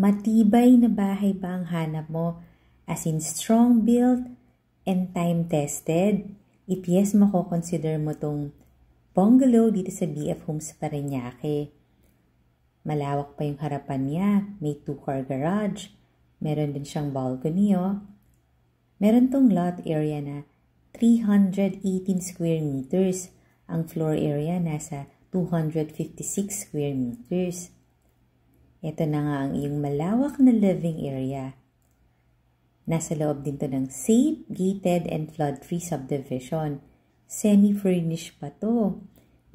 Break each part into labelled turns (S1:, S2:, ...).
S1: Matibay na bahay ba ang hanap mo? As in strong built and time-tested? If yes, mako-consider mo tong bungalow dito sa BF Homes Parañaque. Malawak pa yung harapan niya. May 2-car garage. Meron din siyang balcony, oh. Meron tong lot area na 318 square meters. Ang floor area nasa 256 square meters. Ito na nga ang iyong malawak na living area. Nasa loob din to ng safe, gated, and flood-free subdivision. Semi-furnished pa to.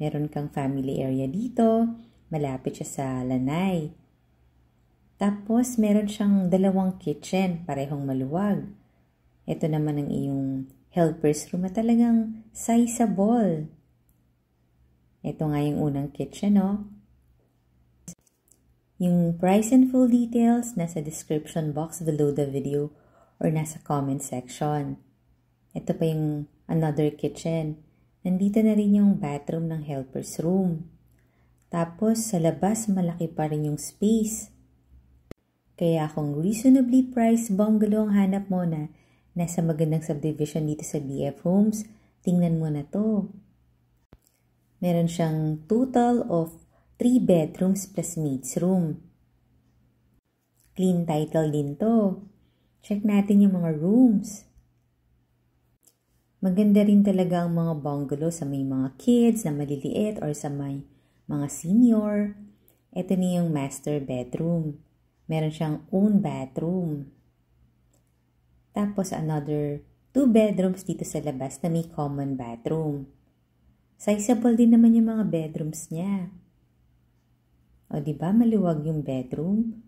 S1: Meron kang family area dito. Malapit siya sa lanay. Tapos, meron siyang 2 kitchen, parehong maluwag. Ito naman ang iyong helper's room na talagang sizable. Ito nga yung unang kitchen, no? Yung price and full details nasa description box below the video or nasa comment section. Ito pa yung another kitchen. Nandito na rin yung bathroom ng helper's room. Tapos sa labas malaki pa rin yung space. Kaya kung reasonably priced bungalow ang hanap mo na nasa magandang subdivision dito sa BF Homes, tingnan mo na to. Meron siyang total of 3 bedrooms plus maid's room. Clean title din to. Check natin yung mga rooms. Maganda rin talaga ang mga bungalow sa may mga kids na maliliit or sa may mga senior. Ito na yung master bedroom. Meron siyang own bathroom. Tapos another 2 bedrooms dito sa labas na may common bathroom. Sizable din naman yung mga bedrooms niya. O diba maluwag yung bedroom?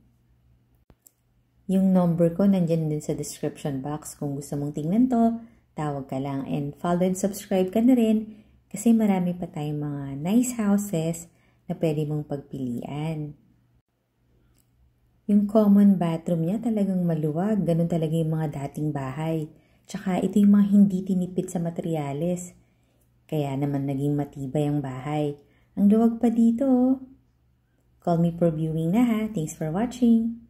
S1: Yung number ko nandyan din sa description box. Kung gusto mong tingnan to, tawag ka lang. And follow and subscribe ka na rin kasi marami pa tayong mga nice houses na pwede mong pagpilian. Yung common bathroom niya talagang maluwag. Ganun talaga yung mga dating bahay. Tsaka ito yung mga hindi tinipid sa materyales. Kaya naman naging matibay ang bahay. Ang luwag pa dito, oh. Call me for viewing na ha. Thanks for watching.